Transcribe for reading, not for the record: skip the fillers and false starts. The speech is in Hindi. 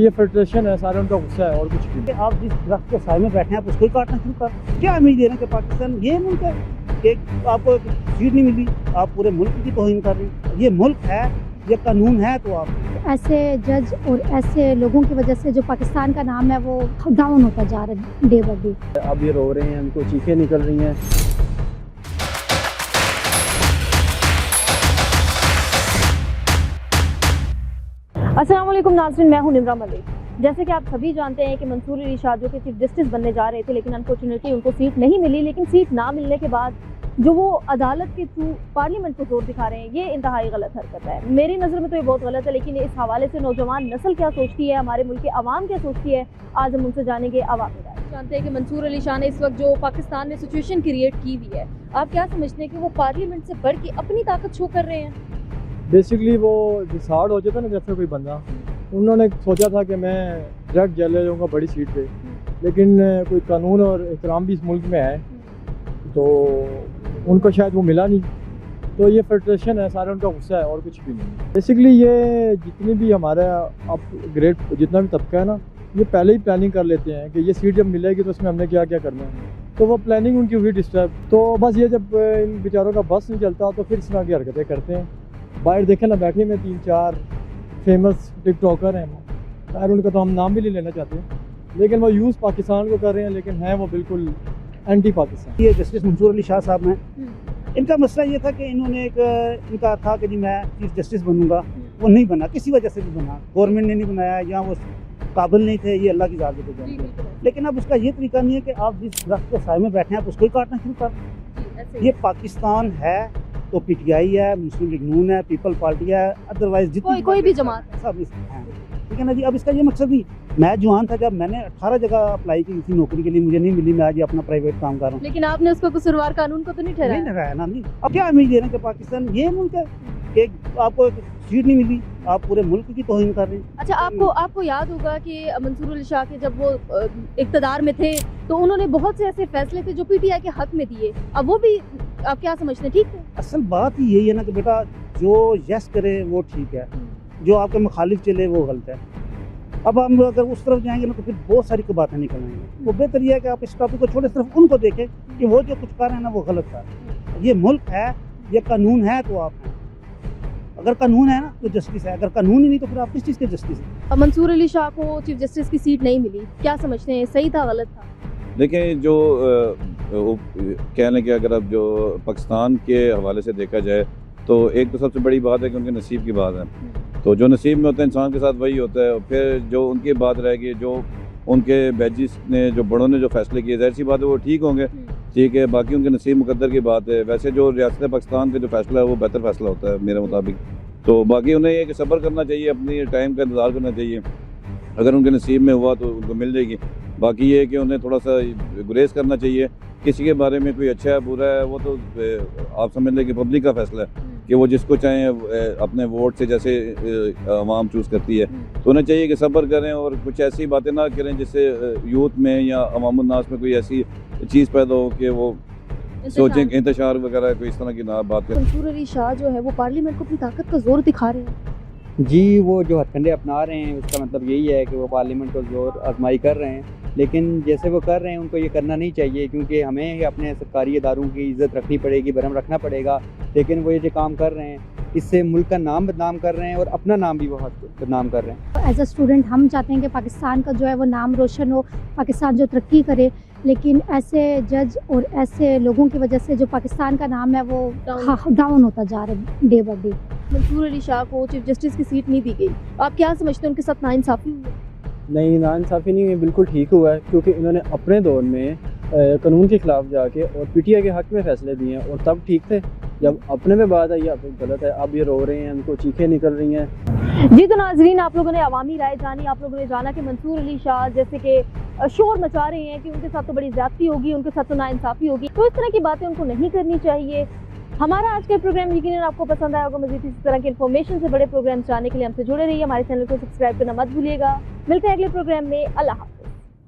ये फ्रस्ट्रेशन है, सारा उनका गुस्सा है और कुछ नहीं। आप जिस दरख्त के साए में बैठे हैं आप उसको ही काटना शुरू कर, क्या उम्मीद दे रहे हैं कि पाकिस्तान ये मुल्क है कि आपको सीट नहीं मिली, आप पूरे मुल्क की तौहीन कर रहे हैं। ये मुल्क है, ये कानून है, तो आप ऐसे जज और ऐसे लोगों की वजह से जो पाकिस्तान का नाम है वो डाउन होता जा रहा है डे बाय डे। अब ये रो रहे हैं, उनको चीखें निकल रही हैं। अस्सलाम वालेकुम नाज़रीन, मैं हूं निम्रा मलिक। जैसे कि आप सभी जानते हैं कि मंसूर अली शाह जो कि चीफ जस्टिस बनने जा रहे थे, लेकिन अनफॉर्चुनेटली उनको सीट नहीं मिली। लेकिन सीट ना मिलने के बाद जो वो अदालत के थ्रू पार्लियामेंट को जोर दिखा रहे हैं, ये इंतहाई गलत हरकत है। मेरी नज़र में तो ये बहुत गलत है, लेकिन इस हवाले से नौजवान नस्ल क्या सोचती है, हमारे मुल्क के अवाम क्या सोचती है, आज हम उनसे जानेंगे। अवामी राय जानते हैं कि मंसूर अली शाह ने इस वक्त जो पाकिस्तान में सिचुएशन क्रिएट की हुई है, आप क्या समझते हैं कि वो पार्लियामेंट से बढ़ के अपनी ताकत शो कर रहे हैं? बेसिकली वो डिसाइड हो जाता ना, जैसे कोई बंदा, उन्होंने सोचा था कि मैं डायरेक्ट जेल ले जाऊँगा बड़ी सीट पे, लेकिन कोई कानून और एहतराम भी इस मुल्क में है, तो उनको शायद वो मिला नहीं। तो ये फ्रस्ट्रेशन है, सारा उनका गुस्सा है और कुछ भी नहीं। बेसिकली ये जितनी भी हमारा अप ग्रेड जितना भी तबका है ना, ये पहले ही प्लानिंग कर लेते हैं कि ये सीट जब मिलेगी तो उसमें हमने क्या क्या करना है, तो वो प्लानिंग उनकी हुई डिस्टर्ब। तो बस ये जब इन बेचारों का बस नहीं चलता तो फिर इस तरह की हरकतें करते हैं। बाहर देखे ना, बैठे में 3-4 फेमस टिकटॉकर हैं, खैर उनका तो हम नाम भी नहीं लेना चाहते, लेकिन वो यूज़ पाकिस्तान को कर रहे हैं, लेकिन हैं वो बिल्कुल एंटी पाकिस्तान। ये जस्टिस मंसूर अली शाह साहब हैं, इनका मसला ये था कि इन्होंने इनका था कि जी मैं चीफ जस्टिस बनूंगा, वो नहीं बना, किसी वजह से नहीं बना, गवर्नमेंट ने नहीं बनाया या वो काबिल नहीं थे, ये अल्लाह की ज़ात पे। लेकिन अब उसका ये तरीका नहीं है कि आप जिस दरख्त के साए में बैठे हैं आप उसको ही काटना शुरू कर। ये पाकिस्तान है तो PTI है, मुस्लिम लीग नून है, पीपल पार्टी है, अदरवाइज जितनी कोई भी जमात है, सब हैं। ठीक है ना जी। अब इसका ये मकसद नहीं, मैं जवान था जब मैंने 18 जगह अप्लाई की थी नौकरी के लिए, मुझे नहीं मिली, मैं आज अपना प्राइवेट काम कर रहा हूँ। लेकिन आपने उसको कसूरवार कानून को तो नहीं ठहराया ना नहीं। अब क्या उम्मीद दे रहे हैं कि पाकिस्तान ये मुल्क है कि आपको सीट नहीं मिली, आप पूरे मुल्क की तौहीन कर रहे हैं। अच्छा, आपको याद होगा कि मंसूर अली शाह के जब वो इक़्तिदार में थे तो उन्होंने बहुत से ऐसे फैसले थे जो PTI के हक में दिए, अब वो भी आप क्या समझते हैं ठीक है? असल बात ही यही है ना कि बेटा जो यस करे वो ठीक है, जो आपके मुखालिफ चले वो गलत है। अब हम अगर उस तरफ जाएंगे ना तो फिर बहुत सारी बातें निकल आएंगी। वो बेहतर यह है कि आप इस टॉपिक को छोड़े, सिर्फ उनको देखें कि वो जो कुछ कर रहे हैं ना वो गलत है। ये मुल्क है, ये कानून है, तो आप हैं। अगर कानून है ना तो जस्टिस है, अगर कानून ही नहीं तो फिर आप किस चीज़ के जस्टिस हैं? अब मंसूर अली शाह को चीफ जस्टिस की सीट नहीं मिली, क्या समझते हैं, सही था गलत था? देखिए, जो कहने के अगर अब जो पाकिस्तान के हवाले से देखा जाए तो एक तो सबसे बड़ी बात है कि उनके नसीब की बात है, तो जो नसीब में होता है इंसान के साथ वही होता है। फिर जो उनकी बात रहेगी, जो उनके बैजिस ने, जो बड़ों ने जो फैसले किए, जाहिर सी बात है वो ठीक होंगे, ठीक है, बाकी उनके नसीब मुकद्दर की बात है। वैसे जो रियासत पाकिस्तान का जो फैसला है वो बेहतर फैसला होता है मेरे मुताबिक। तो बाकी उन्हें ये कि सब्र करना चाहिए, अपनी टाइम का इंतज़ार करना चाहिए, अगर उनके नसीब में हुआ तो उनको मिल जाएगी। बाकी ये है कि उन्हें थोड़ा सा गुरेज करना चाहिए। किसी के बारे में कोई अच्छा है बुरा है वो तो आप समझ लें कि पब्लिक का फैसला है कि वो जिसको चाहें अपने वोट से, जैसे आवाम चूज़ करती है, तो उन्हें चाहिए कि सब्र करें और कुछ ऐसी बातें ना करें जिससे यूथ में या अवामुन्नास में कोई ऐसी चीज़ पैदा हो कि वो सोचें कि इंतशार वगैरह कोई इस तरह की ना बात करें। मंसूर अली शाह जो है वो पार्लियामेंट को अपनी ताकत का जोर दिखा रहे हैं। जी, वो जो हथकंडे अपना रहे हैं उसका मतलब यही है कि वो पार्लियामेंट को जोर आजमाई कर रहे हैं, लेकिन जैसे वो कर रहे हैं उनको ये करना नहीं चाहिए, क्योंकि हमें ही अपने सरकारी इदारों की इज़्ज़त रखनी पड़ेगी, बरम रखना पड़ेगा। लेकिन वो ये जो काम कर रहे हैं इससे मुल्क का नाम बदनाम कर रहे हैं और अपना नाम भी बहुत बदनाम कर रहे हैं। एज अ स्टूडेंट हम चाहते हैं कि पाकिस्तान का जो है वो नाम रोशन हो, पाकिस्तान जो तरक्की करे, लेकिन ऐसे जज और ऐसे लोगों की वजह से जो पाकिस्तान का नाम है वो डाउन होता जा रहा है day by day. Mansoor Ali Shah को चीफ जस्टिस की सीट नहीं दी गई, आप क्या समझते हैं, उनके साथ नाइंसाफ़ी हुई है? नहीं, नाइंसाफ़ी नहीं हुई, बिल्कुल ठीक हुआ है, क्योंकि इन्होंने अपने दौर में कानून के खिलाफ जाके और PTI के हक में फैसले दिए हैं और तब ठीक थे। जब अपने में बात आई अब गलत है, अब ये रो रहे हैं, उनको चीखें निकल रही हैं। जी तो नाजरीन, आप लोगों ने अवामी राय जानी, आप लोगों ने जाना कि मंसूर अली शाह जैसे कि शोर मचा रहे हैं कि उनके साथ तो बड़ी ज्यादती होगी, उनके साथ तो नाइंसाफ़ी होगी, तो इस तरह की बातें उनको नहीं करनी चाहिए। हमारा आज का प्रोग्राम यकीनन आपको पसंद आया होगा। मज़ीद इस तरह के इन्फॉर्मेशन से बड़े प्रोग्राम जानने के लिए हमसे जुड़े रहिए, हमारे चैनल को सब्सक्राइब करना मत भूलिएगा। मिलते हैं अगले प्रोग्राम में। अल्लाह।